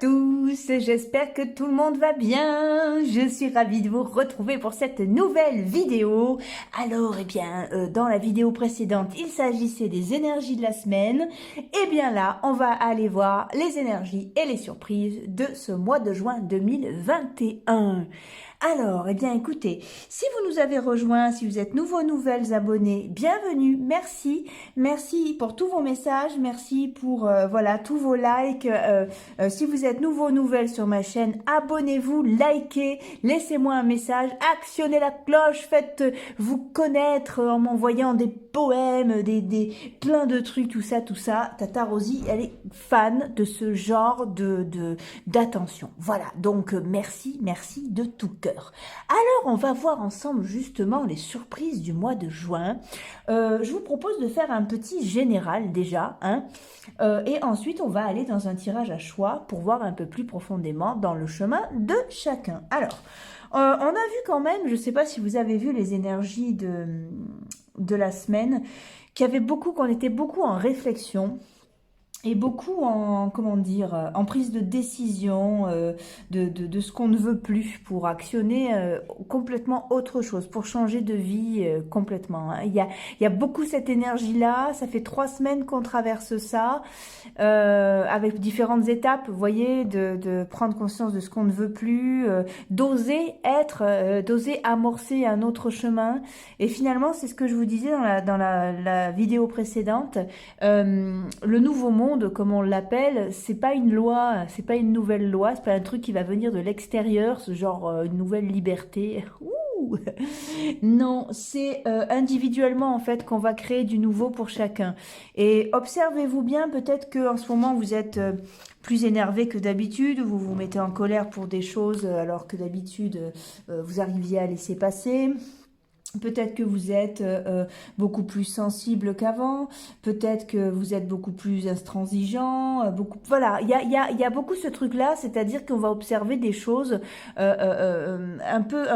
tous, j'espère que tout le monde va bien. Je suis ravie de vous retrouver pour cette nouvelle vidéo. Alors, dans la vidéo précédente, il s'agissait des énergies de la semaine. Et bien là, on va aller voir les énergies et les surprises de ce mois de juin 2021. Alors, écoutez, si vous nous avez rejoints, si vous êtes nouveaux, nouvelles abonnés, bienvenue, merci. Merci pour tous vos messages, merci pour voilà tous vos likes. Si vous êtes nouveaux, nouvelles sur ma chaîne, abonnez-vous, likez, laissez-moi un message, actionnez la cloche, faites-vous connaître en m'envoyant des poèmes, plein de trucs, tout ça. Tata Rosie, elle est fan de ce genre d'attention. Voilà, donc merci de tout cœur. Alors, on va voir ensemble justement les surprises du mois de juin. Je vous propose de faire un petit général déjà, hein, et ensuite on va aller dans un tirage à choix pour voir un peu plus profondément dans le chemin de chacun. Alors, on a vu quand même, je ne sais pas si vous avez vu les énergies de la semaine, qu'on était beaucoup en réflexion. Et beaucoup en, comment dire, en prise de décision de ce qu'on ne veut plus pour actionner complètement autre chose, pour changer de vie complètement. Hein. Il y a beaucoup cette énergie-là, ça fait 3 semaines qu'on traverse ça, avec différentes étapes, vous voyez, de prendre conscience de ce qu'on ne veut plus, d'oser d'oser amorcer un autre chemin. Et finalement, c'est ce que je vous disais dans la vidéo précédente, le nouveau monde, comme on l'appelle, c'est pas une loi, c'est pas une nouvelle loi, c'est pas un truc qui va venir de l'extérieur, ce genre une nouvelle liberté. Ouh, non, c'est individuellement en fait qu'on va créer du nouveau pour chacun. Et observez-vous bien, peut-être que en ce moment vous êtes plus énervé que d'habitude, vous vous mettez en colère pour des choses alors que d'habitude vous arriviez à laisser passer. Peut-être que vous êtes beaucoup plus sensible qu'avant, peut-être que vous êtes beaucoup plus intransigeant, voilà, il y a beaucoup ce truc-là, c'est-à-dire qu'on va observer des choses un peu,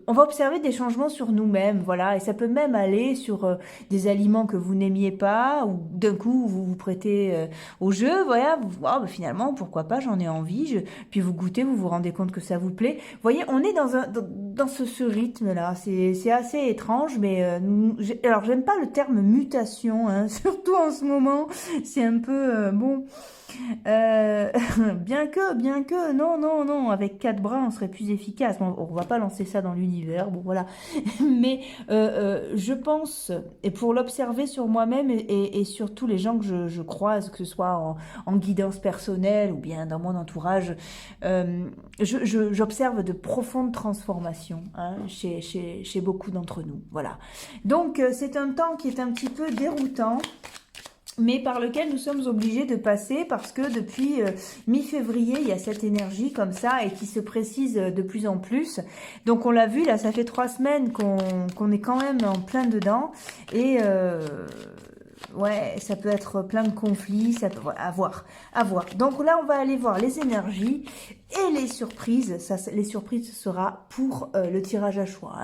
on va observer des changements sur nous-mêmes, voilà, et ça peut même aller sur des aliments que vous n'aimiez pas, ou d'un coup vous vous prêtez au jeu, voilà, finalement, pourquoi pas, j'en ai envie, puis vous goûtez, vous vous rendez compte que ça vous plaît. Vous voyez, on est dans ce rythme-là, c'est assez étrange, mais alors j'aime pas le terme mutation, hein, surtout en ce moment, c'est un peu bon. Bien que, non, avec 4 bras, on serait plus efficace. Bon, on va pas lancer ça dans l'univers, bon voilà. Mais je pense, et pour l'observer sur moi-même et sur tous les gens que je croise, que ce soit en guidance personnelle ou bien dans mon entourage, j'observe de profondes transformations hein, chez beaucoup d'entre nous. Voilà. Donc, c'est un temps qui est un petit peu déroutant, mais par lequel nous sommes obligés de passer parce que depuis mi-février, il y a cette énergie comme ça et qui se précise de plus en plus. Donc on l'a vu, là, ça fait 3 semaines qu'on est quand même en plein dedans et ouais, ça peut être plein de conflits, ça peut, à voir. Donc là, on va aller voir les énergies et les surprises. Les surprises, ce sera pour le tirage à choix.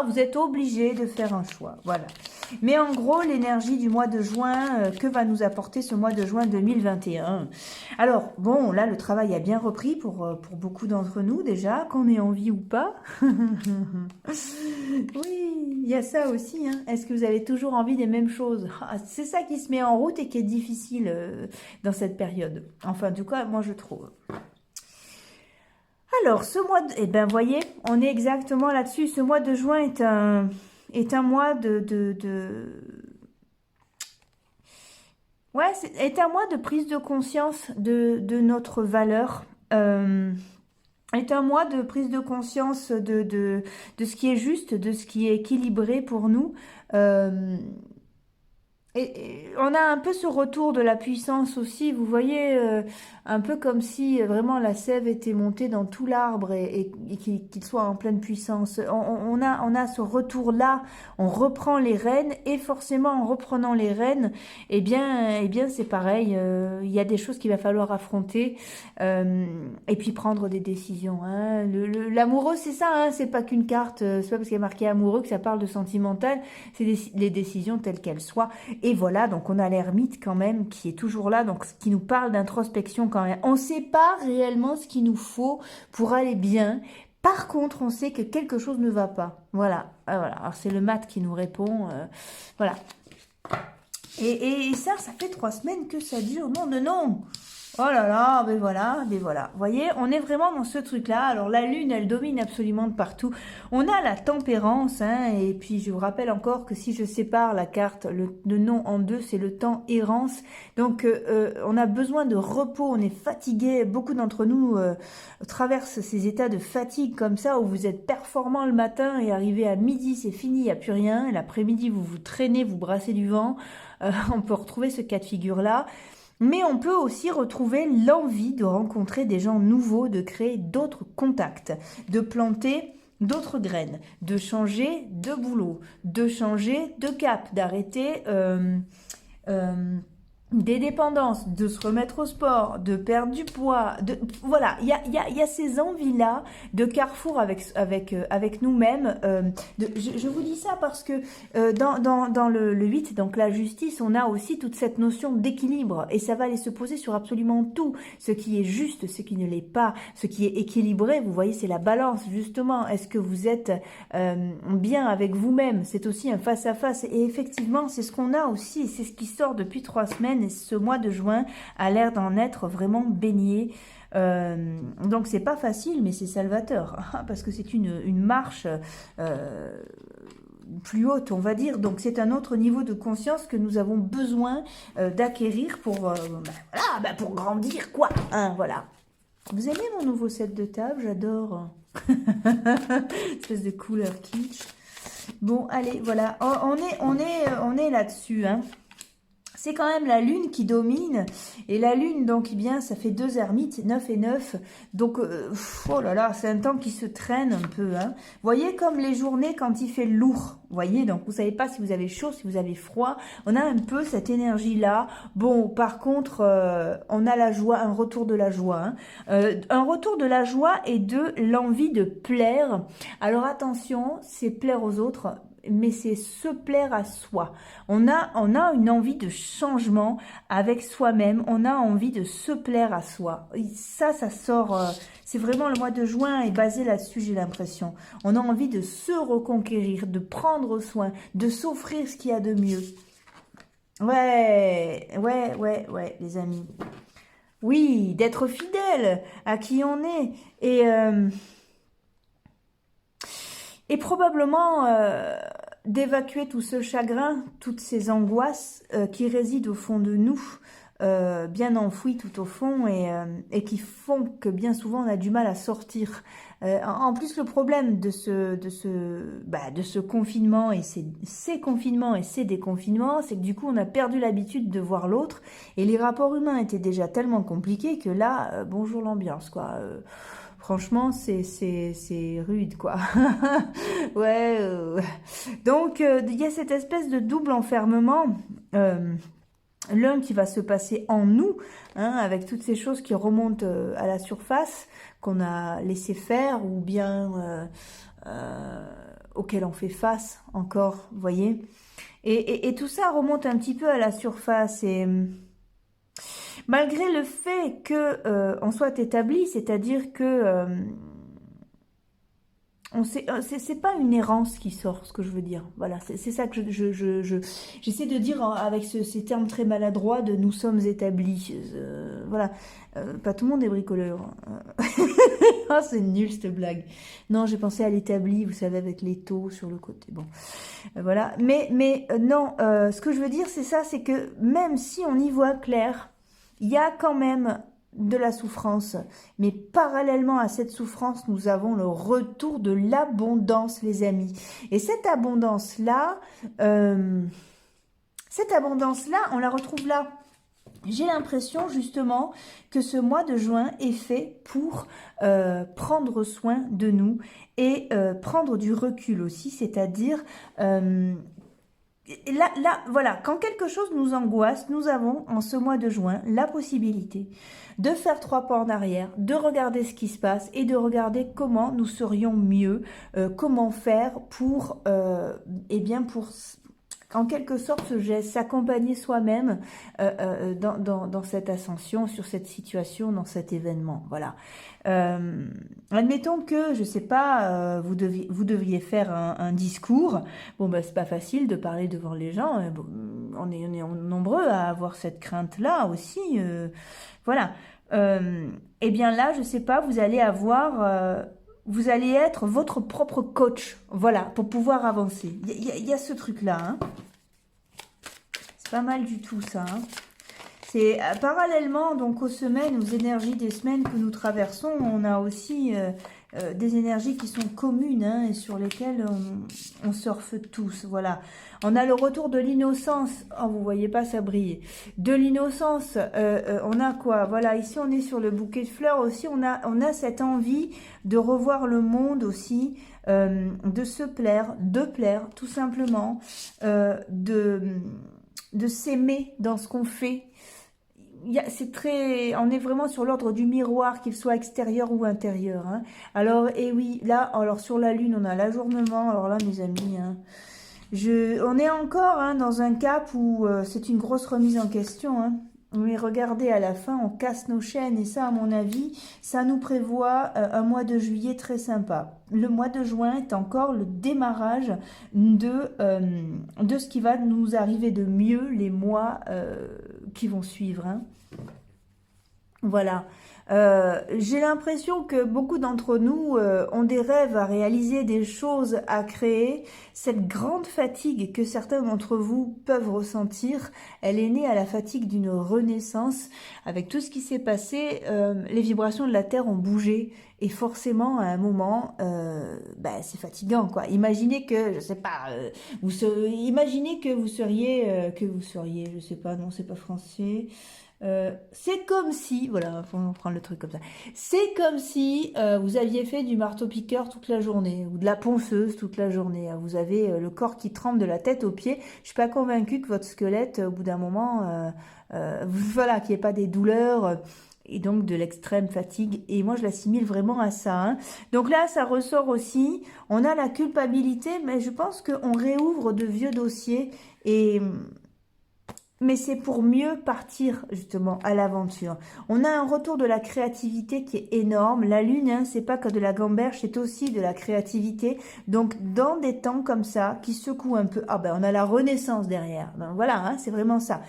Vous êtes obligés de faire un choix, voilà. Mais en gros, l'énergie du mois de juin, que va nous apporter ce mois de juin 2021? Alors, bon, là, le travail a bien repris pour beaucoup d'entre nous déjà, qu'on ait envie ou pas. Oui, il y a ça aussi. Hein. Est-ce que vous avez toujours envie des mêmes choses? C'est ça qui se met en route et qui est difficile dans cette période. Enfin, en tout cas, moi, je trouve. Alors, ce mois de... voyez, on est exactement là-dessus. Ce mois de juin est un mois ouais, est un mois de prise de conscience de notre valeur. Est un mois de prise de conscience de ce qui est juste, de ce qui est équilibré pour nous. Et on a un peu ce retour de la puissance aussi, vous voyez, un peu comme si vraiment la sève était montée dans tout l'arbre et qu'il soit en pleine puissance. On a ce retour-là, on reprend les rênes et forcément en reprenant les rênes, eh bien c'est pareil, il y a des choses qu'il va falloir affronter et puis prendre des décisions. Hein. L'amoureux, c'est ça, hein, c'est pas qu'une carte, c'est pas parce qu'il y a marqué amoureux que ça parle de sentimental, c'est les décisions telles qu'elles soient. Et voilà, donc on a l'ermite quand même qui est toujours là, donc ce qui nous parle d'introspection quand même. On ne sait pas réellement ce qu'il nous faut pour aller bien. Par contre, on sait que quelque chose ne va pas. Voilà, voilà. Alors c'est le mat qui nous répond. Voilà. Et ça fait 3 semaines que ça dure. Non, non, non. Oh là là, mais voilà, mais voilà. Vous voyez, on est vraiment dans ce truc-là. Alors la lune, elle domine absolument de partout. On a la tempérance, hein, et puis je vous rappelle encore que si je sépare la carte, le nom en deux, c'est le temps errance. Donc on a besoin de repos, on est fatigué. Beaucoup d'entre nous traversent ces états de fatigue comme ça, où vous êtes performant le matin et arrivé à midi, c'est fini, il n'y a plus rien. Et l'après-midi, vous vous traînez, vous brassez du vent. On peut retrouver ce cas de figure-là. Mais on peut aussi retrouver l'envie de rencontrer des gens nouveaux, de créer d'autres contacts, de planter d'autres graines, de changer de boulot, de changer de cap, d'arrêter des dépendances, de se remettre au sport, de perdre du poids, voilà, il y a ces envies-là de carrefour avec nous-mêmes. Je vous dis ça parce que dans le 8, donc la justice, on a aussi toute cette notion d'équilibre, et ça va aller se poser sur absolument tout, ce qui est juste, ce qui ne l'est pas, ce qui est équilibré, vous voyez, c'est la balance, justement. Est-ce que vous êtes bien avec vous-même? C'est aussi un face-à-face, et effectivement, c'est ce qu'on a aussi, c'est ce qui sort depuis 3 semaines, et ce mois de juin a l'air d'en être vraiment baigné. Donc c'est pas facile, mais c'est salvateur, parce que c'est une marche plus haute, on va dire. Donc c'est un autre niveau de conscience que nous avons besoin d'acquérir pour, pour grandir, quoi. Hein, voilà. Vous aimez mon nouveau set de table? J'adore. Espèce de couleur kitsch. Bon, allez, voilà. Oh, on est là-dessus, hein. C'est quand même la lune qui domine, et la lune, donc, eh bien, ça fait 2 ermites, 9 et 9, donc, oh là là, c'est un temps qui se traîne un peu, hein. Vous voyez comme les journées quand il fait lourd, vous voyez, donc vous savez pas si vous avez chaud, si vous avez froid, on a un peu cette énergie-là. Bon, par contre, on a la joie, un retour de la joie, hein. Un retour de la joie et de l'envie de plaire. Alors attention, c'est plaire aux autres, mais c'est se plaire à soi. On a une envie de changement avec soi-même, on a envie de se plaire à soi. Ça sort, c'est vraiment le mois de juin est basé là-dessus, j'ai l'impression. On a envie de se reconquérir, de prendre soin, de s'offrir ce qu'il y a de mieux. Ouais, les amis. Oui, d'être fidèle à qui on est. Et probablement d'évacuer tout ce chagrin, toutes ces angoisses qui résident au fond de nous, bien enfouies tout au fond, et qui font que bien souvent on a du mal à sortir. En plus, le problème de ce confinement et ces confinements et ces déconfinements, c'est que du coup on a perdu l'habitude de voir l'autre, et les rapports humains étaient déjà tellement compliqués que là, bonjour l'ambiance, quoi. Franchement, c'est rude, quoi. Ouais. Donc, il y a cette espèce de double enfermement. L'un qui va se passer en nous, hein, avec toutes ces choses qui remontent à la surface, qu'on a laissé faire, ou bien auxquelles on fait face encore, vous voyez. Et tout ça remonte un petit peu à la surface, et malgré le fait que on soit établi, c'est-à-dire que c'est pas une errance qui sort, ce que je veux dire. Voilà, c'est ça que j'essaie de dire avec ces termes très maladroits de nous sommes établis. Voilà, pas tout le monde est bricoleur. Oh, c'est nul cette blague. Non, j'ai pensé à l'établi, vous savez, avec les taux sur le côté. Bon, voilà. Mais non, ce que je veux dire, c'est ça, c'est que même si on y voit clair, il y a quand même de la souffrance, mais parallèlement à cette souffrance, nous avons le retour de l'abondance, les amis. Et cette abondance-là, on la retrouve là. J'ai l'impression justement que ce mois de juin est fait pour prendre soin de nous et prendre du recul aussi, c'est-à-dire voilà, quand quelque chose nous angoisse, nous avons en ce mois de juin la possibilité de faire 3 pas en arrière, de regarder ce qui se passe et de regarder comment nous serions mieux, comment faire pour, en quelque sorte ce geste, s'accompagner soi-même dans cette ascension, sur cette situation, dans cet événement. Voilà. Admettons que, je sais pas, vous devriez faire un discours. Bon, ben, c'est pas facile de parler devant les gens. Bon, on est nombreux à avoir cette crainte-là aussi. Voilà. Eh bien là, je sais pas, vous allez avoir... vous allez être votre propre coach, voilà, pour pouvoir avancer. Il y a ce truc-là, hein. C'est pas mal du tout, ça, hein. C'est parallèlement donc aux semaines, aux énergies des semaines que nous traversons, on a aussi des énergies qui sont communes, hein, et sur lesquelles on surfe tous. Voilà. On a le retour de l'innocence. Oh, vous voyez pas, ça brille. De l'innocence, on a quoi? Voilà, ici on est sur le bouquet de fleurs aussi. On a cette envie de revoir le monde aussi, de se plaire, tout simplement, de s'aimer dans ce qu'on fait. C'est très, on est vraiment sur l'ordre du miroir, qu'il soit extérieur ou intérieur, hein. Alors, et oui, là, alors sur la lune, on a l'ajournement. Alors là, mes amis, hein, on est encore, hein, dans un cap où c'est une grosse remise en question, hein. Mais regardez, à la fin, on casse nos chaînes. Et ça, à mon avis, ça nous prévoit un mois de juillet très sympa. Le mois de juin est encore le démarrage de ce qui va nous arriver de mieux les mois qui vont suivre, hein. Voilà. J'ai l'impression que beaucoup d'entre nous ont des rêves à réaliser, des choses à créer. Cette grande fatigue que certains d'entre vous peuvent ressentir, elle est née à la fatigue d'une renaissance. Avec tout ce qui s'est passé, les vibrations de la Terre ont bougé. Et forcément, à un moment, c'est fatigant, quoi. Imaginez que, je sais pas, imaginez que vous seriez, je sais pas, non, c'est pas français. C'est comme si, voilà, faut prendre le truc comme ça. C'est comme si vous aviez fait du marteau-piqueur toute la journée ou de la ponceuse toute la journée. Vous avez le corps qui tremble de la tête aux pieds. Je suis pas convaincue que votre squelette, au bout d'un moment, voilà, qu'il n'y ait pas des douleurs. Et donc de l'extrême fatigue, et moi je l'assimile vraiment à ça, hein. Donc là ça ressort aussi, on a la culpabilité, mais je pense qu'on réouvre de vieux dossiers, mais c'est pour mieux partir justement à l'aventure. On a un retour de la créativité qui est énorme. La lune, hein, c'est pas que de la gamberge, c'est aussi de la créativité. Donc dans des temps comme ça, qui secouent un peu, ah ben on a la renaissance derrière, ben voilà, hein, c'est vraiment ça.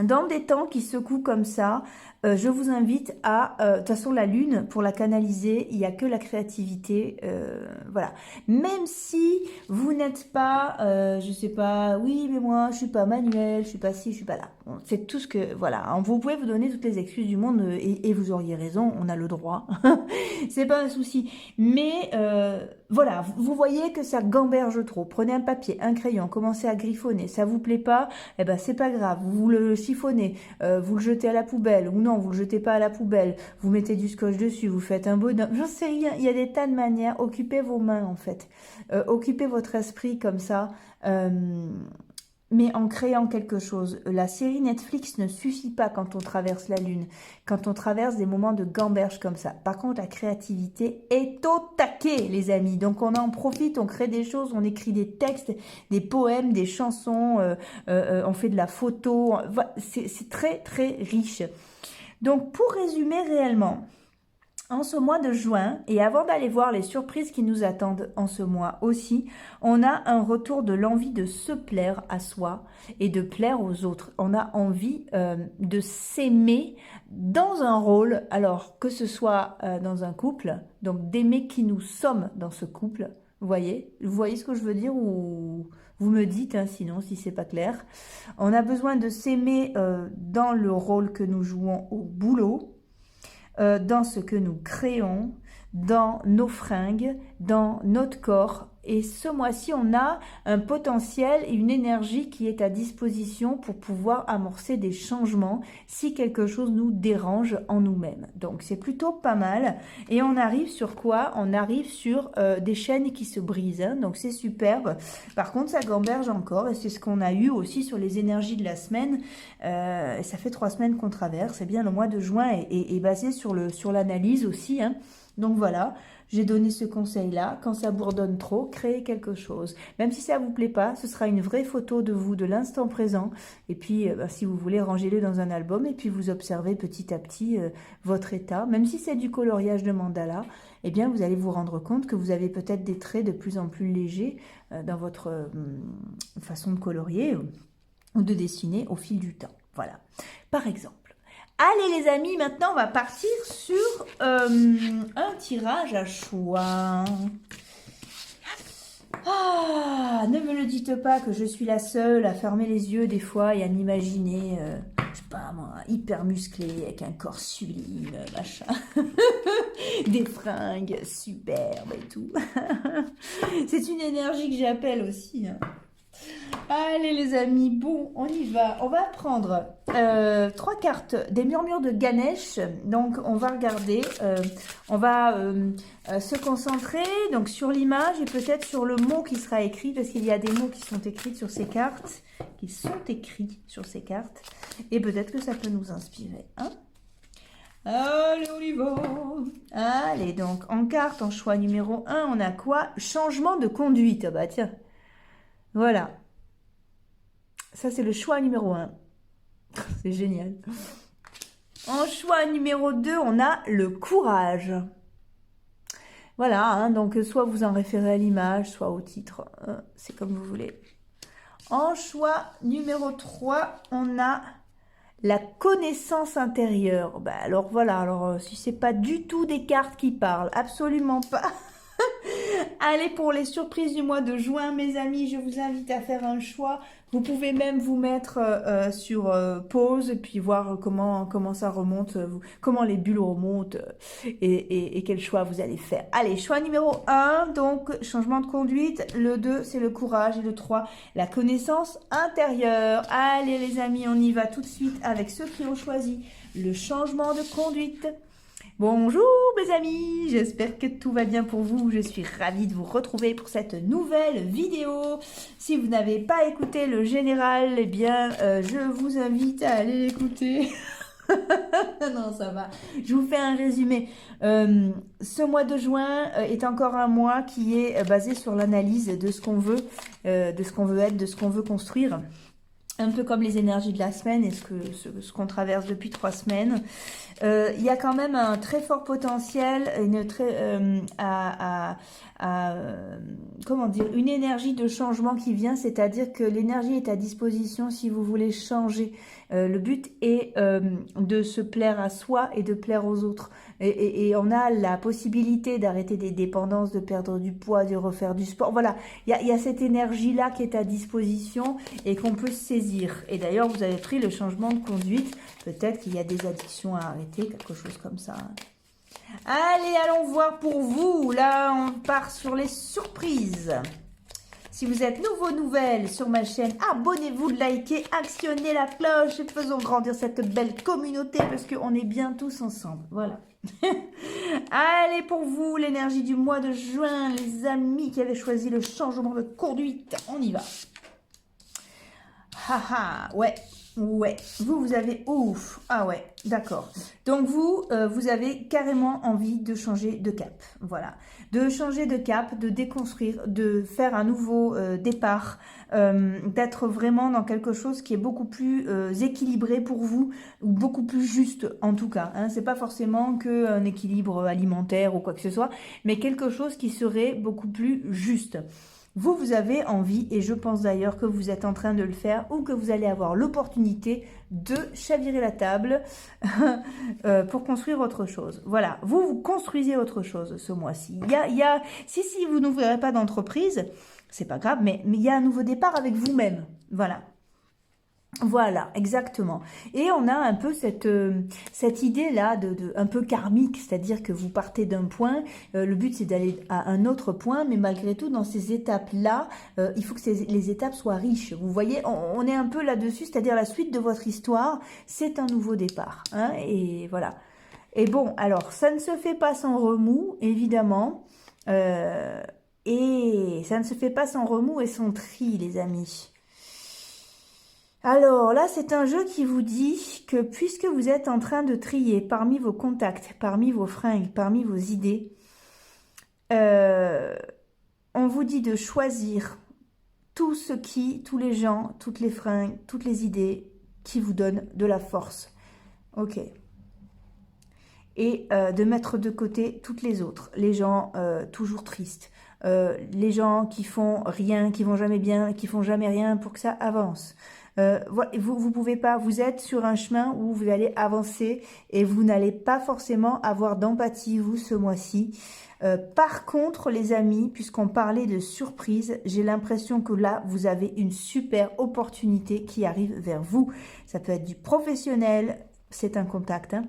Dans des temps qui secouent comme ça, je vous invite à... de toute façon, la lune, pour la canaliser, il n'y a que la créativité. Voilà. Même si vous n'êtes pas, je sais pas, oui, mais moi, je suis pas manuel, je suis pas ci, je suis pas là. Bon, c'est tout ce que... Voilà. Vous pouvez vous donner toutes les excuses du monde et vous auriez raison, on a le droit. C'est pas un souci. Mais... voilà, vous voyez que ça gamberge trop. Prenez un papier, un crayon, commencez à griffonner. Ça vous plaît pas, eh ben c'est pas grave. Vous le chiffonnez, vous le jetez à la poubelle, ou non, vous le jetez pas à la poubelle. Vous mettez du scotch dessus, vous faites un bonhomme. J'en sais rien. Il y a des tas de manières. Occupez vos mains en fait. Occupez votre esprit comme ça. Mais en créant quelque chose. La série Netflix ne suffit pas quand on traverse la lune, quand on traverse des moments de gamberge comme ça. Par contre, la créativité est au taquet, les amis. Donc, on en profite, on crée des choses, on écrit des textes, des poèmes, des chansons, on fait de la photo. C'est très, très riche. Donc, pour résumer réellement... En ce mois de juin, et avant d'aller voir les surprises qui nous attendent en ce mois aussi, on a un retour de l'envie de se plaire à soi et de plaire aux autres. On a envie de s'aimer dans un rôle, alors que ce soit dans un couple, donc d'aimer qui nous sommes dans ce couple. Vous voyez ce que je veux dire, ou vous me dites, hein, sinon, si c'est pas clair. On a besoin de s'aimer dans le rôle que nous jouons au boulot, dans ce que nous créons, dans nos fringues, dans notre corps. Et ce mois-ci, on a un potentiel et une énergie qui est à disposition pour pouvoir amorcer des changements si quelque chose nous dérange en nous-mêmes. Donc, c'est plutôt pas mal. Et on arrive sur quoi? On arrive sur des chaînes qui se brisent, hein. Donc, c'est superbe. Par contre, ça gamberge encore. Et c'est ce qu'on a eu aussi sur les énergies de la semaine. Ça fait 3 semaines qu'on traverse. Eh bien, le mois de juin est basé sur l'analyse aussi, hein. Donc voilà, j'ai donné ce conseil-là. Quand ça bourdonne trop, créez quelque chose. Même si ça ne vous plaît pas, ce sera une vraie photo de vous, de l'instant présent. Et puis, si vous voulez, rangez-le dans un album et puis vous observez petit à petit votre état. Même si c'est du coloriage de mandala, eh bien, vous allez vous rendre compte que vous avez peut-être des traits de plus en plus légers dans votre façon de colorier ou de dessiner au fil du temps. Voilà, par exemple. Allez les amis, maintenant on va partir sur un tirage à choix. Ah, ne me le dites pas que je suis la seule à fermer les yeux des fois et à m'imaginer, je sais pas moi, hyper musclée avec un corps sublime, machin. Des fringues superbes et tout. C'est une énergie que j'appelle aussi. Hein. Allez les amis, bon, on y va. On va prendre 3 cartes des murmures de Ganesh. Donc on va regarder, on va se concentrer donc sur l'image et peut-être sur le mot qui sera écrit, parce qu'il y a des mots qui sont écrits sur ces cartes, et peut-être que ça peut nous inspirer. Hein. Allez, on y va. Allez, donc en carte, en choix numéro 1, on a quoi? Changement de conduite. Ah bah tiens, voilà. Ça, c'est le choix numéro 1. C'est génial. En choix numéro 2, on a le courage. Voilà, hein, donc soit vous en référez à l'image, soit au titre. C'est comme vous voulez. En choix numéro 3, on a la connaissance intérieure. Ben alors voilà, alors si c'est pas du tout des cartes qui parlent, absolument pas. Allez, pour les surprises du mois de juin, mes amis, je vous invite à faire un choix. Vous pouvez même vous mettre sur pause et puis voir comment ça remonte, comment les bulles remontent et quel choix vous allez faire. Allez, choix numéro 1, donc changement de conduite. Le 2, c'est le courage. Et le 3, la connaissance intérieure. Allez les amis, on y va tout de suite avec ceux qui ont choisi le changement de conduite. Bonjour mes amis, j'espère que tout va bien pour vous. Je suis ravie de vous retrouver pour cette nouvelle vidéo. Si vous n'avez pas écouté le général, eh bien je vous invite à aller l'écouter. Non, ça va. Je vous fais un résumé. Ce mois de juin est encore un mois qui est basé sur l'analyse de ce qu'on veut, de ce qu'on veut être, de ce qu'on veut construire. Un peu comme les énergies de la semaine et ce qu'on traverse depuis 3 semaines. Il y a quand même un très fort potentiel, comment dire, une énergie de changement qui vient, c'est-à-dire que l'énergie est à disposition si vous voulez changer. Le but est de se plaire à soi et de plaire aux autres. Et on a la possibilité d'arrêter des dépendances, de perdre du poids, de refaire du sport. Voilà, il y a cette énergie-là qui est à disposition et qu'on peut saisir. Et d'ailleurs, vous avez pris le changement de conduite. Peut-être qu'il y a des addictions à arrêter, quelque chose comme ça. Allez, allons voir pour vous. Là, on part sur les surprises. Si vous êtes nouveau, nouvelle sur ma chaîne, abonnez-vous, likez, actionnez la cloche et faisons grandir cette belle communauté parce qu'on est bien tous ensemble. Voilà. Allez, pour vous, l'énergie du mois de juin, les amis qui avaient choisi le changement de conduite. On y va. Haha, ouais. Ouais, vous avez... Ouf, ah ouais, d'accord. Donc vous avez carrément envie de changer de cap, voilà. De changer de cap, de déconstruire, de faire un nouveau départ, d'être vraiment dans quelque chose qui est beaucoup plus équilibré pour vous, ou beaucoup plus juste en tout cas. Hein. C'est pas forcément qu'un équilibre alimentaire ou quoi que ce soit, mais quelque chose qui serait beaucoup plus juste. Vous avez envie, et je pense d'ailleurs que vous êtes en train de le faire, ou que vous allez avoir l'opportunité de chavirer la table pour construire autre chose. Voilà, vous construisez autre chose ce mois-ci. Si vous n'ouvrirez pas d'entreprise, c'est pas grave, mais il y a un nouveau départ avec vous-même. Voilà. Voilà, exactement. Et on a un peu cette idée-là un peu karmique, c'est-à-dire que vous partez d'un point, le but c'est d'aller à un autre point, mais malgré tout, dans ces étapes-là, il faut que les étapes soient riches. Vous voyez, on est un peu là-dessus, c'est-à-dire la suite de votre histoire, c'est un nouveau départ. Hein, et voilà. Et bon, alors, ça ne se fait pas sans remous, évidemment, et ça ne se fait pas sans remous et sans tri, les amis. Alors là, c'est un jeu qui vous dit que puisque vous êtes en train de trier parmi vos contacts, parmi vos fringues, parmi vos idées, On vous dit de choisir tous les gens, toutes les fringues, toutes les idées qui vous donnent de la force. Ok. Et de mettre de côté toutes les autres. Les gens toujours tristes. Les gens qui font rien, qui vont jamais bien, qui font jamais rien pour que ça avance. Vous pouvez pas, vous êtes sur un chemin où vous allez avancer et vous n'allez pas forcément avoir d'empathie, vous, ce mois-ci. Par contre, les amis, puisqu'on parlait de surprise, j'ai l'impression que là, vous avez une super opportunité qui arrive vers vous. Ça peut être du professionnel, c'est un contact, hein.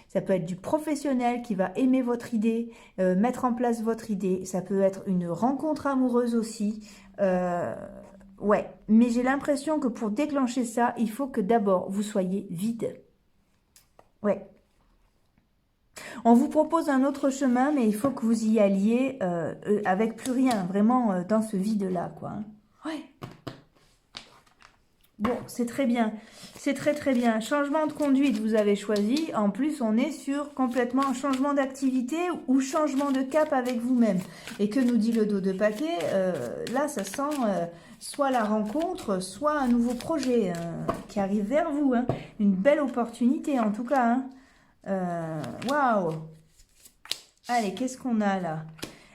Ça peut être du professionnel qui va aimer votre idée, mettre en place votre idée. Ça peut être une rencontre amoureuse aussi. Ouais, mais j'ai l'impression que pour déclencher ça, il faut que d'abord vous soyez vide. Ouais. On vous propose un autre chemin, mais il faut que vous y alliez avec plus rien, vraiment dans ce vide-là, quoi. Ouais. Bon, c'est très bien. C'est très très bien. Changement de conduite, vous avez choisi. En plus, on est sur complètement un changement d'activité ou changement de cap avec vous-même. Et que nous dit le dos de paquet? Là, ça sent soit la rencontre, soit un nouveau projet qui arrive vers vous. Hein. Une belle opportunité en tout cas. Waouh! Allez, qu'est-ce qu'on a là?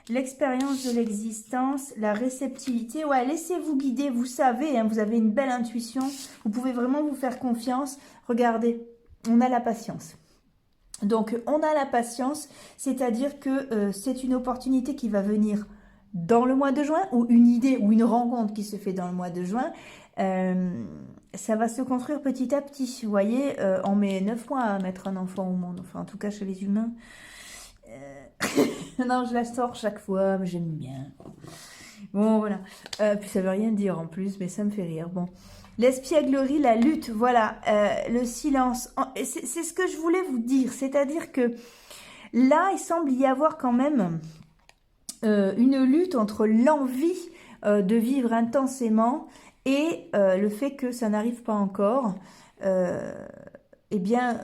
L'expérience de l'existence, la réceptivité. Ouais, laissez-vous guider, vous savez, hein, vous avez une belle intuition. Vous pouvez vraiment vous faire confiance. Regardez, on a la patience. Donc, on a la patience, c'est-à-dire que c'est une opportunité qui va venir dans le mois de juin, ou une idée, ou une rencontre qui se fait dans le mois de juin. Ça va se construire petit à petit. Vous voyez, on met 9 mois à mettre un enfant au monde, enfin en tout cas chez les humains. Non, je la sors chaque fois, mais j'aime bien. Bon, voilà. Puis ça veut rien dire en plus, mais ça me fait rire. Bon. L'espièglerie, la lutte, voilà. Le silence. C'est ce que je voulais vous dire. C'est-à-dire que là, il semble y avoir quand même une lutte entre l'envie de vivre intensément et le fait que ça n'arrive pas encore. Eh bien,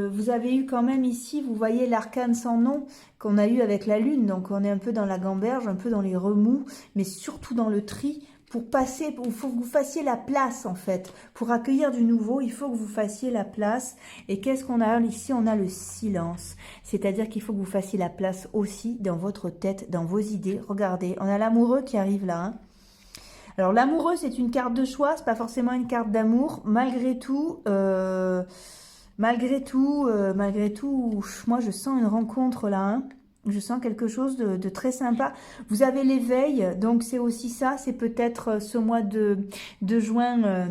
vous avez eu quand même ici, vous voyez l'arcane sans nom qu'on a eu avec la lune. Donc, on est un peu dans la gamberge, un peu dans les remous, mais surtout dans le tri. Pour passer, il faut que vous fassiez la place, en fait. Pour accueillir du nouveau, il faut que vous fassiez la place. Et qu'est-ce qu'on a ici? On a le silence. C'est-à-dire qu'il faut que vous fassiez la place aussi dans votre tête, dans vos idées. Regardez, on a l'amoureux qui arrive là, hein. Alors, l'amoureux, c'est une carte de choix, c'est pas forcément une carte d'amour. Malgré tout... Malgré tout, moi je sens une rencontre là, hein. Je sens quelque chose de très sympa. Vous avez l'éveil, donc c'est aussi ça, c'est peut-être ce mois de juin.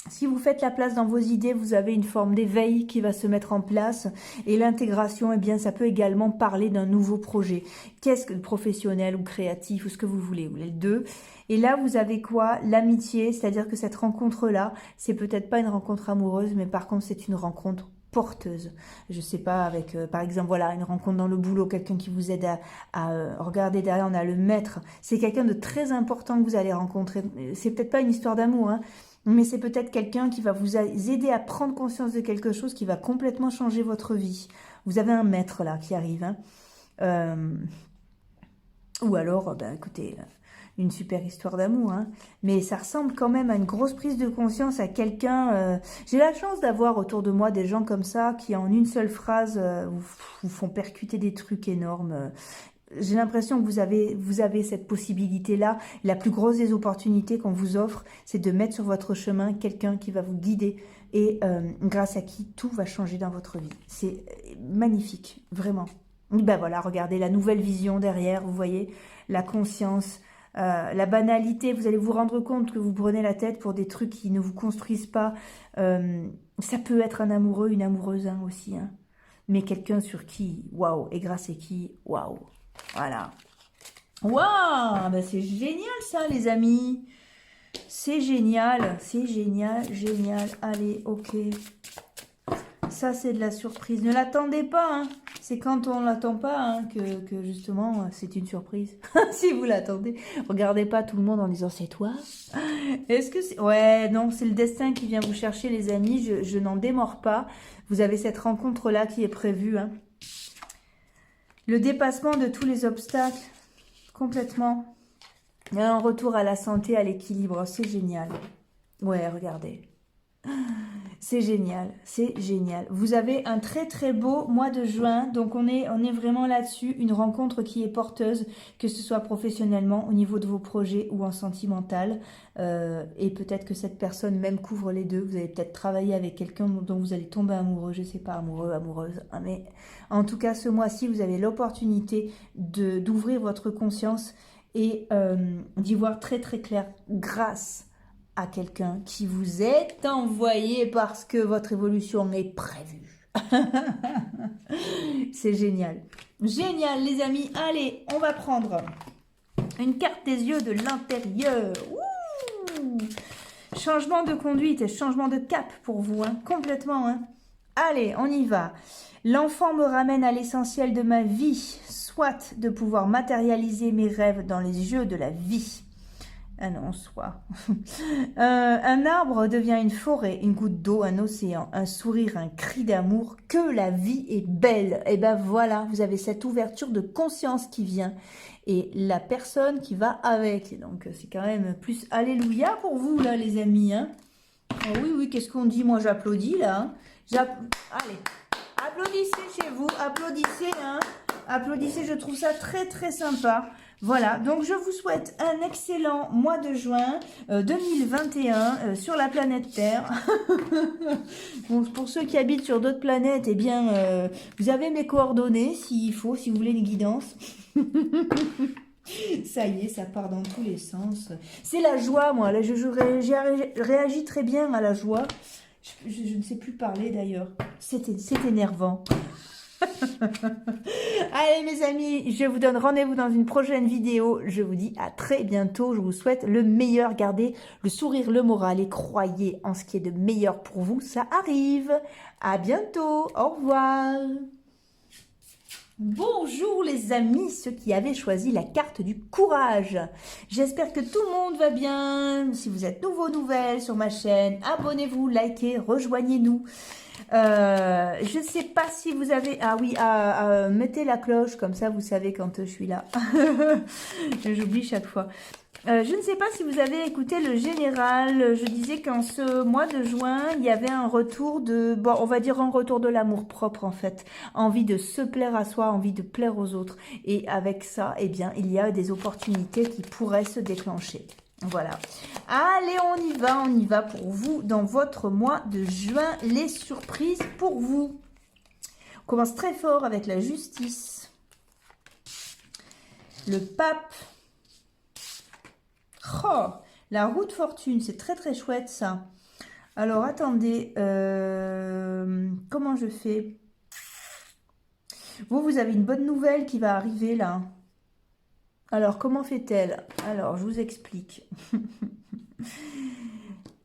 Si vous faites la place dans vos idées, vous avez une forme d'éveil qui va se mettre en place. Et l'intégration, eh bien, ça peut également parler d'un nouveau projet. Qu'est-ce que professionnel ou créatif ou ce que vous voulez, ou les deux. Et là, vous avez quoi? L'amitié, c'est-à-dire que cette rencontre-là, c'est peut-être pas une rencontre amoureuse, mais par contre, c'est une rencontre porteuse. Je sais pas, avec, par exemple, voilà, une rencontre dans le boulot, quelqu'un qui vous aide à regarder derrière, on a le maître. C'est quelqu'un de très important que vous allez rencontrer. C'est peut-être pas une histoire d'amour, hein. Mais c'est peut-être quelqu'un qui va vous aider à prendre conscience de quelque chose qui va complètement changer votre vie. Vous avez un maître là qui arrive. Hein. Ou alors, ben, écoutez, une super histoire d'amour. Hein. Mais ça ressemble quand même à une grosse prise de conscience à quelqu'un. J'ai la chance d'avoir autour de moi des gens comme ça qui en une seule phrase vous font percuter des trucs énormes. J'ai l'impression que vous avez cette possibilité-là. La plus grosse des opportunités qu'on vous offre, c'est de mettre sur votre chemin quelqu'un qui va vous guider et grâce à qui tout va changer dans votre vie. C'est magnifique, vraiment. Ben voilà, regardez la nouvelle vision derrière, vous voyez, la conscience, la banalité. Vous allez vous rendre compte que vous prenez la tête pour des trucs qui ne vous construisent pas. Ça peut être un amoureux, une amoureuse hein, aussi, hein. Mais quelqu'un sur qui, waouh, et grâce à qui, waouh. Voilà. Waouh, ben c'est génial ça les amis. C'est génial, génial. Allez, ok. Ça c'est de la surprise. Ne l'attendez pas, hein. C'est quand on l'attend pas hein, que justement c'est une surprise. Si vous l'attendez, regardez pas tout le monde en disant c'est toi. Est-ce que c'est... Ouais, non, c'est le destin qui vient vous chercher les amis. Je n'en démords pas. Vous avez cette rencontre là qui est prévue, hein. Le dépassement de tous les obstacles, complètement. Et un retour à la santé, à l'équilibre, c'est génial. Ouais, regardez. C'est génial, c'est génial. Vous avez un très très beau mois de juin, donc on est vraiment là-dessus, une rencontre qui est porteuse, que ce soit professionnellement, au niveau de vos projets ou en sentimental. Et peut-être que cette personne même couvre les deux. Vous allez peut-être travailler avec quelqu'un dont vous allez tomber amoureux, je sais pas, amoureux, amoureuse. Hein, mais en tout cas, ce mois-ci, vous avez l'opportunité d'ouvrir votre conscience et d'y voir très très clair grâce à quelqu'un qui vous est envoyé parce que votre évolution est prévue. C'est génial. Génial, les amis. Allez, on va prendre une carte des yeux de l'intérieur. Changement de conduite et changement de cap pour vous, hein, complètement. Hein. Allez, on y va. L'enfant me ramène à l'essentiel de ma vie, soit de pouvoir matérialiser mes rêves dans les yeux de la vie. Ah non, soit. Un arbre devient une forêt, une goutte d'eau, un océan, un sourire, un cri d'amour, que la vie est belle. Et ben voilà, vous avez cette ouverture de conscience qui vient. Et la personne qui va avec. Donc c'est quand même plus alléluia pour vous là les amis. Hein. Oh, oui, oui, qu'est-ce qu'on dit? Moi j'applaudis là. Hein. Allez, applaudissez chez vous, applaudissez. Hein. Applaudissez, je trouve ça très très sympa. Voilà, donc je vous souhaite un excellent mois de juin 2021 sur la planète Terre. Bon, pour ceux qui habitent sur d'autres planètes, eh bien, vous avez mes coordonnées s'il faut, si vous voulez une guidance. Ça y est, ça part dans tous les sens. C'est la joie, moi. Là, j'ai réagi très bien à la joie. Je ne sais plus parler d'ailleurs. C'est énervant. Allez mes amis, je vous donne rendez-vous dans une prochaine vidéo. Je vous dis à très bientôt. Je vous souhaite le meilleur. Gardez le sourire, le moral et croyez en ce qui est de meilleur pour vous. Ça arrive. À bientôt. Au revoir. Bonjour les amis, ceux qui avaient choisi la carte du courage. J'espère que tout le monde va bien. Si vous êtes nouvelles sur ma chaîne, abonnez-vous, likez, rejoignez-nous. Je ne sais pas si vous avez... Ah oui, mettez la cloche, comme ça vous savez quand je suis là. J'oublie chaque fois. Je ne sais pas si vous avez écouté le général. Je disais qu'en ce mois de juin, il y avait un retour de... Bon, on va dire un retour de l'amour-propre en fait. Envie de se plaire à soi, envie de plaire aux autres. Et avec ça, eh bien, il y a des opportunités qui pourraient se déclencher. Voilà. Allez, on y va pour vous dans votre mois de juin. Les surprises pour vous. On commence très fort avec la justice. Le pape. Oh, la roue de fortune, c'est très très chouette ça. Alors attendez, comment je fais? Vous avez une bonne nouvelle qui va arriver là. Alors, comment fait-elle? Alors, je vous explique.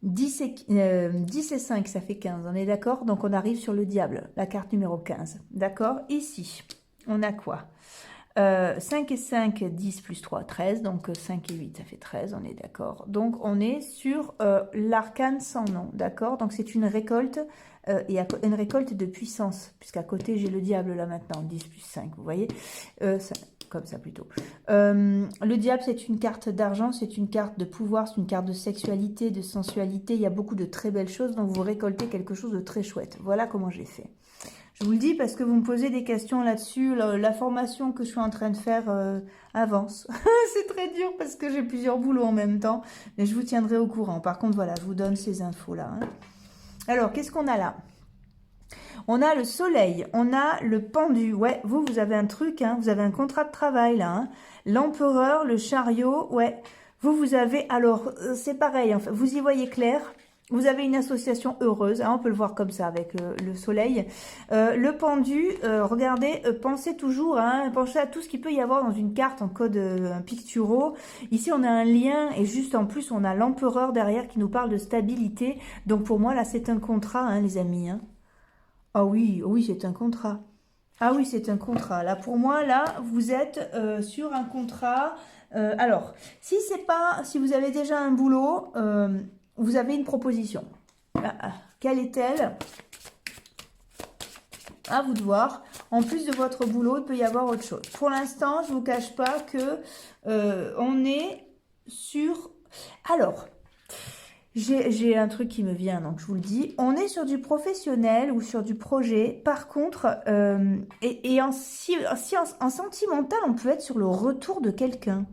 10 et 5, ça fait 15, on est d'accord? Donc, on arrive sur le diable, la carte numéro 15. D'accord? Ici, on a quoi? 5 et 5, 10 plus 3, 13. Donc, 5 et 8, ça fait 13, on est d'accord. Donc, on est sur l'arcane sans nom, d'accord? Donc, c'est une récolte, et une récolte de puissance, puisqu'à côté, j'ai le diable là maintenant, 10 plus 5, vous voyez? Comme ça plutôt. Le diable, c'est une carte d'argent, c'est une carte de pouvoir, c'est une carte de sexualité, de sensualité. Il y a beaucoup de très belles choses, donc vous récoltez quelque chose de très chouette. Voilà comment j'ai fait. Je vous le dis parce que vous me posez des questions là-dessus. La formation que je suis en train de faire avance. C'est très dur parce que j'ai plusieurs boulots en même temps, mais je vous tiendrai au courant. Par contre, voilà, je vous donne ces infos-là. Hein. Alors, qu'est-ce qu'on a là? On a le soleil, on a le pendu. Ouais, vous avez un truc, hein, vous avez un contrat de travail là. Hein. L'empereur, le chariot, ouais. Vous avez, alors, c'est pareil, en fait, vous y voyez clair. Vous avez une association heureuse, hein, on peut le voir comme ça avec le soleil. Le pendu, regardez, pensez toujours, hein, pensez à tout ce qu'il peut y avoir dans une carte en code picturaux. Ici, on a un lien et juste en plus, on a l'empereur derrière qui nous parle de stabilité. Donc pour moi, là, c'est un contrat, hein, les amis. Hein. Ah oui, oui, c'est un contrat. Ah oui, c'est un contrat. Là, pour moi, là, vous êtes sur un contrat. Alors, si vous avez déjà un boulot, vous avez une proposition. Quelle est-elle? À vous de voir. En plus de votre boulot, il peut y avoir autre chose. Pour l'instant, je ne vous cache pas que on est sur... Alors, j'ai un truc qui me vient, donc je vous le dis. On est sur du professionnel ou sur du projet. Par contre, en sentimental, on peut être sur le retour de quelqu'un.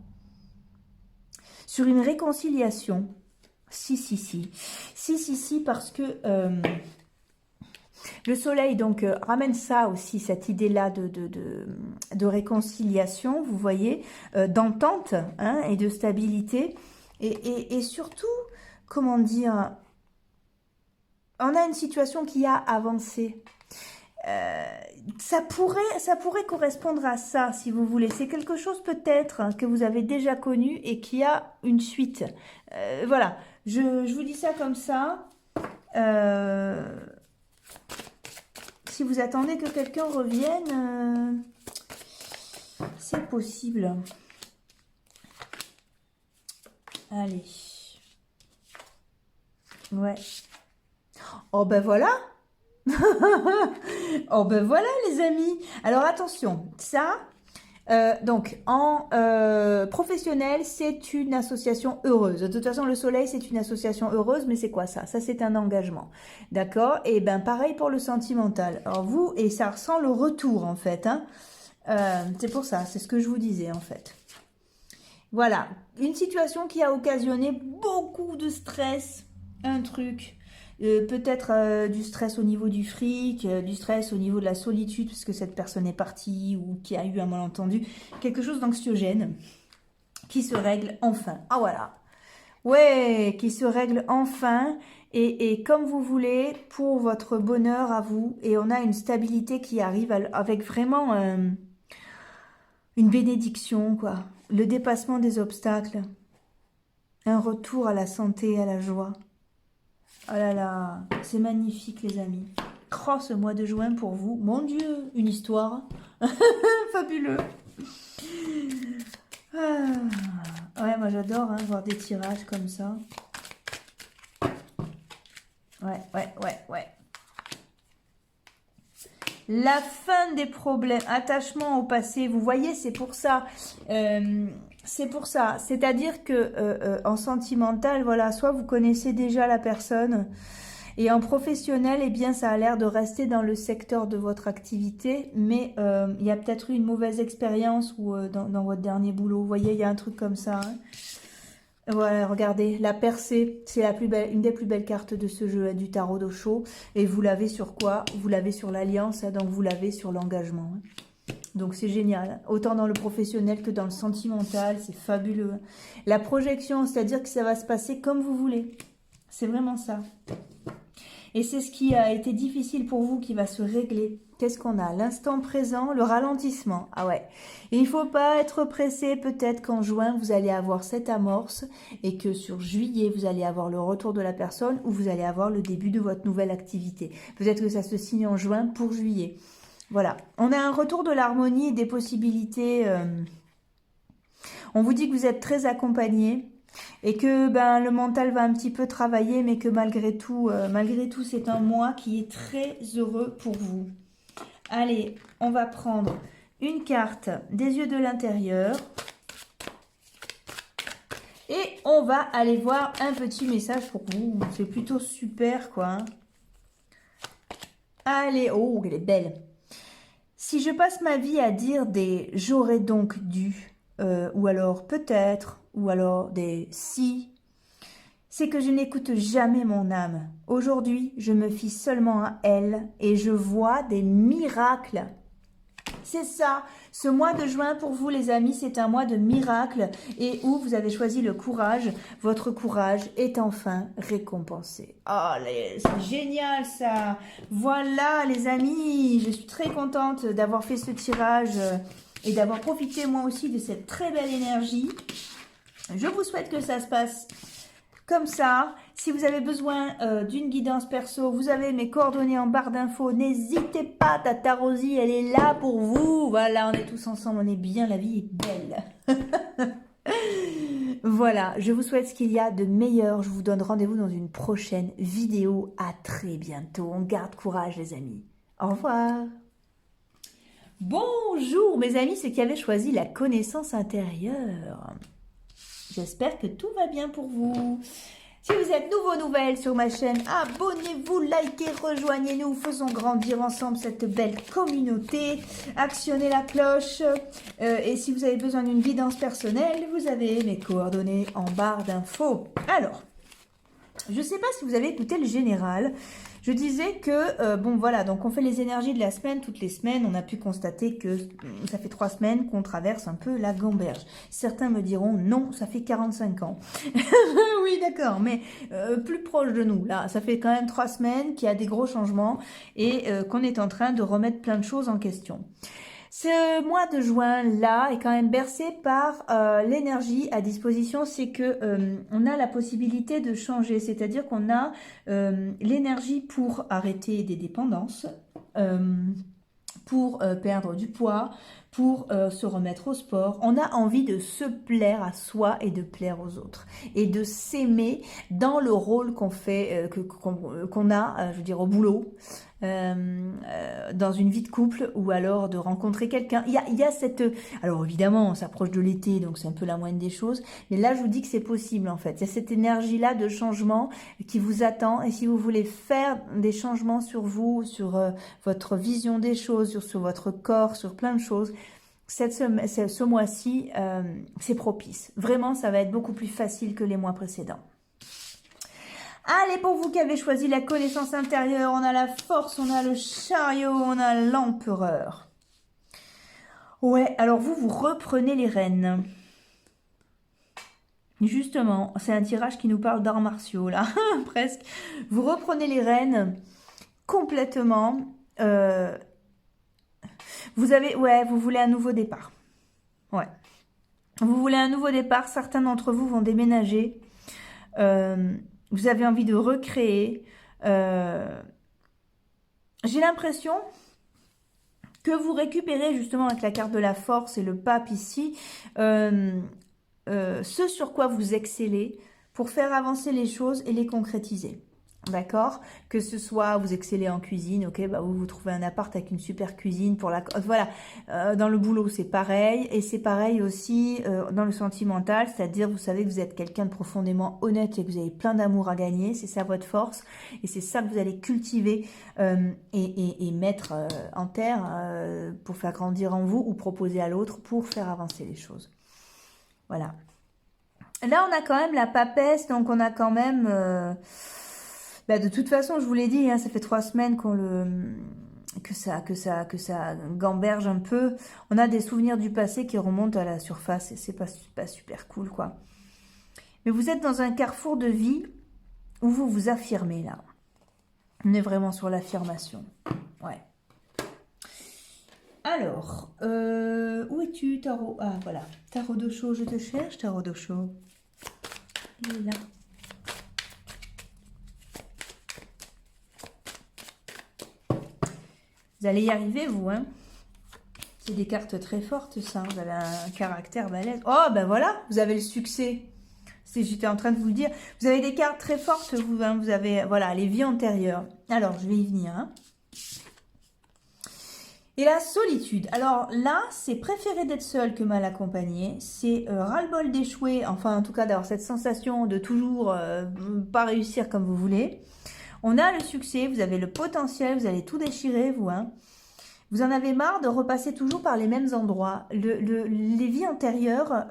Sur une réconciliation. Si, parce que le soleil donc ramène ça aussi, cette idée-là de réconciliation, vous voyez, d'entente hein, et de stabilité. Et surtout, comment dire, on a une situation qui a avancé. Ça pourrait correspondre à ça, si vous voulez. C'est quelque chose peut-être hein, que vous avez déjà connu et qui a une suite. Voilà, je vous dis ça comme ça. Si vous attendez que quelqu'un revienne, c'est possible. Allez. Ouais. Oh ben voilà. Oh ben voilà les amis. Alors attention, ça, donc en professionnel, c'est une association heureuse. De toute façon, le soleil, c'est une association heureuse, mais c'est quoi ça? Ça, c'est un engagement. D'accord? Et ben pareil pour le sentimental. Alors vous, et ça ressent le retour en fait. Hein. C'est pour ça, c'est ce que je vous disais en fait. Voilà, une situation qui a occasionné beaucoup de stress, un truc... peut-être du stress au niveau du fric, du stress au niveau de la solitude, parce que cette personne est partie ou qui a eu un malentendu. Quelque chose d'anxiogène qui se règle enfin. Ah voilà. Ouais, qui se règle enfin et comme vous voulez pour votre bonheur à vous. Et on a une stabilité qui arrive avec vraiment une bénédiction, quoi. Le dépassement des obstacles. Un retour à la santé, à la joie. Oh là là, c'est magnifique les amis. Oh, ce mois de juin pour vous. Mon Dieu, une histoire. Fabuleux. Ah. Ouais, moi j'adore hein, voir des tirages comme ça. Ouais. La fin des problèmes, attachement au passé, vous voyez, c'est pour ça. C'est-à-dire que en sentimental, voilà, soit vous connaissez déjà la personne, et en professionnel, eh bien, ça a l'air de rester dans le secteur de votre activité, mais il y a peut-être eu une mauvaise expérience ou dans votre dernier boulot. Vous voyez, il y a un truc comme ça. Hein. Voilà, regardez, la percée, c'est la plus belle, une des plus belles cartes de ce jeu, hein, du tarot d'Osho. Et vous l'avez sur quoi? Vous l'avez sur l'alliance, hein, donc vous l'avez sur l'engagement. Hein. Donc c'est génial, autant dans le professionnel que dans le sentimental, c'est fabuleux. La projection, c'est-à-dire que ça va se passer comme vous voulez. C'est vraiment ça. Et c'est ce qui a été difficile pour vous qui va se régler. Qu'est-ce qu'on a? L'instant présent, le ralentissement. Ah ouais. Et il ne faut pas être pressé. Peut-être qu'en juin, vous allez avoir cette amorce et que sur juillet, vous allez avoir le retour de la personne ou vous allez avoir le début de votre nouvelle activité. Peut-être que ça se signe en juin pour juillet. Voilà. On a un retour de l'harmonie et des possibilités. On vous dit que vous êtes très accompagné. Et que ben, le mental va un petit peu travailler, mais que malgré tout, c'est un mois qui est très heureux pour vous. Allez, on va prendre une carte des yeux de l'intérieur. Et on va aller voir un petit message pour vous. C'est plutôt super, quoi. Hein. Allez, oh, elle est belle. Si je passe ma vie à dire des « j'aurais donc dû », ou alors « peut-être », ou alors des « si », c'est que je n'écoute jamais mon âme. Aujourd'hui, je me fie seulement à elle et je vois des miracles. C'est ça, ce mois de juin pour vous les amis, c'est un mois de miracles et où vous avez choisi le courage. Votre courage est enfin récompensé. Oh, c'est génial ça. Voilà les amis, je suis très contente d'avoir fait ce tirage et d'avoir profité moi aussi de cette très belle énergie. Je vous souhaite que ça se passe comme ça. Si vous avez besoin d'une guidance perso, vous avez mes coordonnées en barre d'infos. N'hésitez pas, Tata Rosie, elle est là pour vous. Voilà, on est tous ensemble, on est bien, la vie est belle. Voilà, je vous souhaite ce qu'il y a de meilleur. Je vous donne rendez-vous dans une prochaine vidéo. À très bientôt. On garde courage, les amis. Au revoir. Bonjour mes amis, ceux qui avaient choisi la connaissance intérieure. J'espère que tout va bien pour vous. Si vous êtes nouvelles sur ma chaîne, abonnez-vous, likez, rejoignez-nous, faisons grandir ensemble cette belle communauté. Actionnez la cloche et si vous avez besoin d'une guidance personnelle, vous avez mes coordonnées en barre d'infos. Alors, je ne sais pas si vous avez écouté le général. Je disais que, bon voilà, donc on fait les énergies de la semaine, toutes les semaines, on a pu constater que ça fait 3 semaines qu'on traverse un peu la gamberge. Certains me diront, non, ça fait 45 ans. Oui, d'accord, mais plus proche de nous, là, ça fait quand même 3 semaines qu'il y a des gros changements et qu'on est en train de remettre plein de choses en question. Ce mois de juin là est quand même bercé par l'énergie à disposition, c'est que on a la possibilité de changer, c'est-à-dire qu'on a l'énergie pour arrêter des dépendances, pour perdre du poids, pour se remettre au sport. On a envie de se plaire à soi et de plaire aux autres et de s'aimer dans le rôle qu'on fait, qu'on a, je veux dire au boulot, dans une vie de couple ou alors de rencontrer quelqu'un. Il y a cette... Alors évidemment, on s'approche de l'été, donc c'est un peu la moindre des choses, mais là je vous dis que c'est possible en fait. Il y a cette énergie-là de changement qui vous attend et si vous voulez faire des changements sur vous, sur votre vision des choses, sur votre corps, sur plein de choses, ce mois-ci, c'est propice. Vraiment, ça va être beaucoup plus facile que les mois précédents. Allez, pour vous qui avez choisi la connaissance intérieure, on a la force, on a le chariot, on a l'empereur. Ouais, alors vous reprenez les rênes. Justement, c'est un tirage qui nous parle d'arts martiaux, là, presque. Vous reprenez les rênes complètement. Vous voulez un nouveau départ. Ouais. Vous voulez un nouveau départ, certains d'entre vous vont déménager. Vous avez envie de recréer. J'ai l'impression que vous récupérez justement avec la carte de la force et le pape ici, ce sur quoi vous excellez pour faire avancer les choses et les concrétiser. D'accord? Que ce soit, vous excellez en cuisine, ok, bah vous trouvez un appart avec une super cuisine pour la... Voilà, dans le boulot, c'est pareil. Et c'est pareil aussi dans le sentimental, c'est-à-dire, vous savez que vous êtes quelqu'un de profondément honnête et que vous avez plein d'amour à gagner. C'est ça votre force. Et c'est ça que vous allez cultiver et mettre en terre pour faire grandir en vous ou proposer à l'autre pour faire avancer les choses. Voilà. Là, on a quand même la papesse, donc on a quand même... de toute façon, je vous l'ai dit, hein, ça fait 3 semaines que ça gamberge un peu. On a des souvenirs du passé qui remontent à la surface et c'est pas super cool, quoi. Mais vous êtes dans un carrefour de vie où vous vous affirmez, là. On est vraiment sur l'affirmation. Ouais. Alors, où es-tu, Tarot? Ah, voilà. Tarot d'Osho, je te cherche, Tarot d'Osho. Il est là. Vous allez y arriver, vous, hein. C'est des cartes très fortes, ça. Vous avez un caractère balèze. Oh, ben voilà, vous avez le succès. J'étais en train de vous le dire. Vous avez des cartes très fortes, vous, hein. Vous avez, voilà, les vies antérieures. Alors, je vais y venir, hein. Et la solitude. Alors là, c'est préféré d'être seul que mal accompagné. C'est ras-le-bol d'échouer. Enfin, en tout cas, d'avoir cette sensation de toujours pas réussir comme vous voulez. On a le succès, vous avez le potentiel, vous allez tout déchirer, vous. Hein. Vous en avez marre de repasser toujours par les mêmes endroits. Les vies antérieures,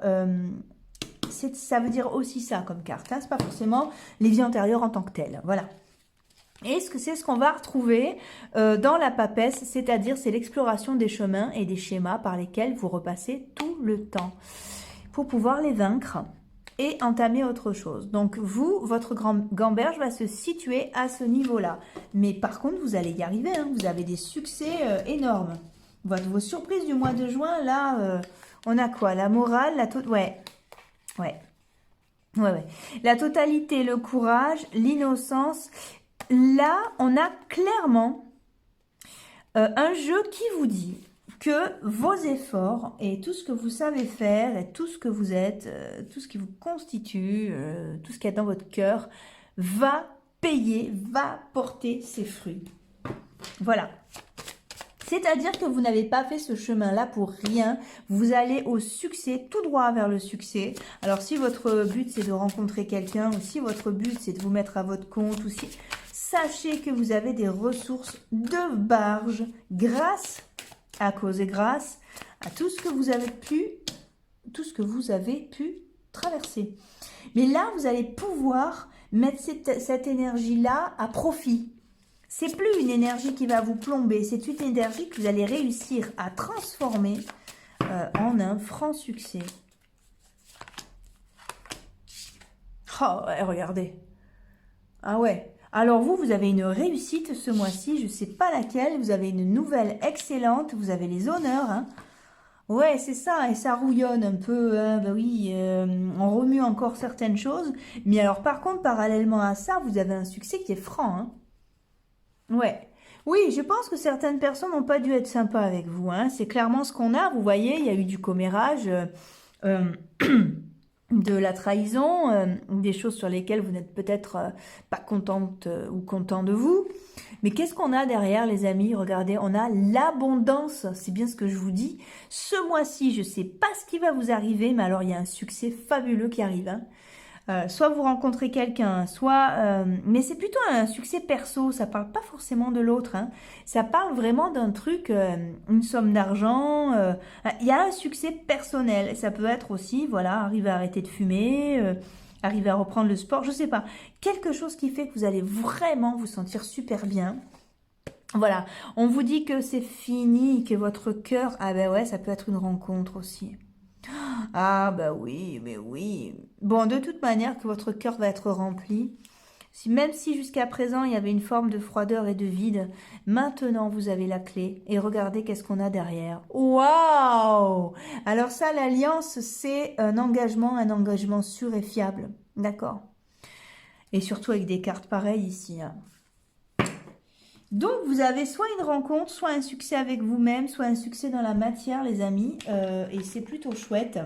ça veut dire aussi ça comme carte. Hein. Ce n'est pas forcément les vies antérieures en tant que telles. Voilà. Et c'est ce qu'on va retrouver dans la papesse, c'est-à-dire c'est l'exploration des chemins et des schémas par lesquels vous repassez tout le temps pour pouvoir les vaincre et entamer autre chose. Donc vous, votre gamberge va se situer à ce niveau-là. Mais par contre, vous allez y arriver, hein. Vous avez des succès énormes. Vos surprises du mois de juin, là, on a quoi? La morale, ouais. La totalité, le courage, l'innocence. Là, on a clairement un jeu qui vous dit que vos efforts et tout ce que vous savez faire et tout ce que vous êtes, tout ce qui vous constitue, tout ce qu'il y a dans votre cœur, va payer, va porter ses fruits. Voilà. C'est-à-dire que vous n'avez pas fait ce chemin-là pour rien. Vous allez au succès, tout droit vers le succès. Alors, si votre but, c'est de rencontrer quelqu'un, ou si votre but, c'est de vous mettre à votre compte, ou si... Sachez que vous avez des ressources de barge grâce, à cause et grâce à tout ce que vous avez pu traverser. Mais là, vous allez pouvoir mettre cette énergie-là à profit. C'est plus une énergie qui va vous plomber, c'est une énergie que vous allez réussir à transformer en un franc succès. Oh, ouais, regardez. Ah ouais. Alors vous avez une réussite ce mois-ci, je ne sais pas laquelle, vous avez une nouvelle excellente, vous avez les honneurs, hein. Ouais, c'est ça, et ça rouillonne un peu, hein, bah oui, on remue encore certaines choses, mais alors par contre, parallèlement à ça, vous avez un succès qui est franc, hein. Ouais. Oui, je pense que certaines personnes n'ont pas dû être sympas avec vous, hein. C'est clairement ce qu'on a, vous voyez, il y a eu du commérage, euh, de la trahison, des choses sur lesquelles vous n'êtes peut-être pas contente ou content de vous. Mais qu'est-ce qu'on a derrière, les amis? Regardez, on a l'abondance, c'est bien ce que je vous dis. Ce mois-ci, je ne sais pas ce qui va vous arriver, mais alors il y a un succès fabuleux qui arrive, hein. Soit vous rencontrez quelqu'un, soit... mais c'est plutôt un succès perso, ça parle pas forcément de l'autre, hein. Ça parle vraiment d'un truc, une somme d'argent. Il y a un succès personnel. Ça peut être aussi, voilà, arriver à arrêter de fumer, arriver à reprendre le sport, je sais pas. Quelque chose qui fait que vous allez vraiment vous sentir super bien. Voilà, on vous dit que c'est fini, que votre cœur... Ah ben ouais, ça peut être une rencontre aussi. Ah bah oui, mais oui. Bon, de toute manière, que votre cœur va être rempli. Même si jusqu'à présent, il y avait une forme de froideur et de vide, maintenant, vous avez la clé. Et regardez qu'est-ce qu'on a derrière. Waouh! Alors ça, l'alliance, c'est un engagement sûr et fiable. D'accord? Et surtout avec des cartes pareilles ici, hein. Donc, vous avez soit une rencontre, soit un succès avec vous-même, soit un succès dans la matière, les amis. Et c'est plutôt chouette.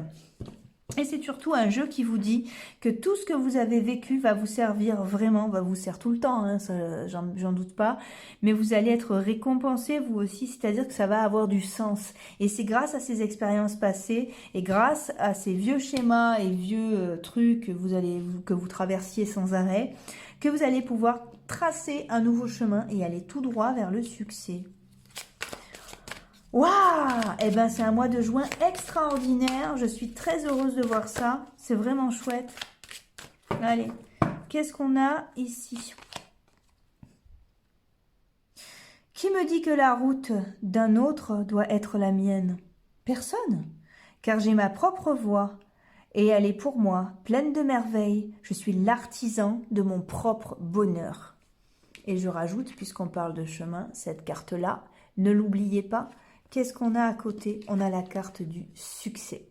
Et c'est surtout un jeu qui vous dit que tout ce que vous avez vécu va vous servir vraiment, va vous servir tout le temps, hein, j'en doute pas. Mais vous allez être récompensé vous aussi, c'est-à-dire que ça va avoir du sens. Et c'est grâce à ces expériences passées et grâce à ces vieux schémas et vieux trucs que vous traversiez sans arrêt, que vous allez pouvoir tracer un nouveau chemin et aller tout droit vers le succès. Waouh! Eh ben, c'est un mois de juin extraordinaire. Je suis très heureuse de voir ça. C'est vraiment chouette. Allez, qu'est-ce qu'on a ici? Qui me dit que la route d'un autre doit être la mienne? Personne, car j'ai ma propre voie. Et elle est pour moi pleine de merveilles. Je suis l'artisan de mon propre bonheur. Et je rajoute, puisqu'on parle de chemin, cette carte-là, ne l'oubliez pas. Qu'est-ce qu'on a à côté? On a la carte du succès.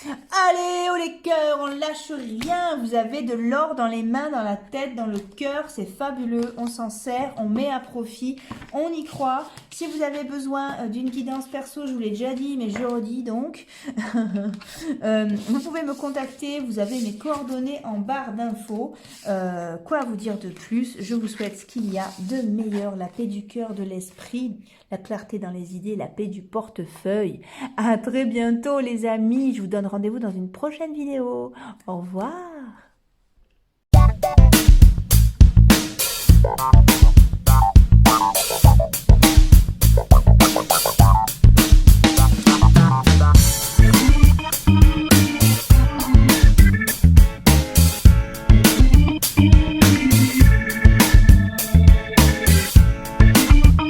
Allez, oh les cœurs, on lâche rien. Vous avez de l'or dans les mains, dans la tête, dans le cœur. C'est fabuleux. On s'en sert, on met à profit, on y croit. Si vous avez besoin d'une guidance perso, je vous l'ai déjà dit, mais je redis donc. Vous pouvez me contacter. Vous avez mes coordonnées en barre d'infos. Quoi vous dire de plus? Je vous souhaite ce qu'il y a de meilleur. La paix du cœur, de l'esprit, la clarté dans les idées, la paix du portefeuille. À très bientôt les amis. Je vous donne rendez-vous dans une prochaine vidéo. Au revoir.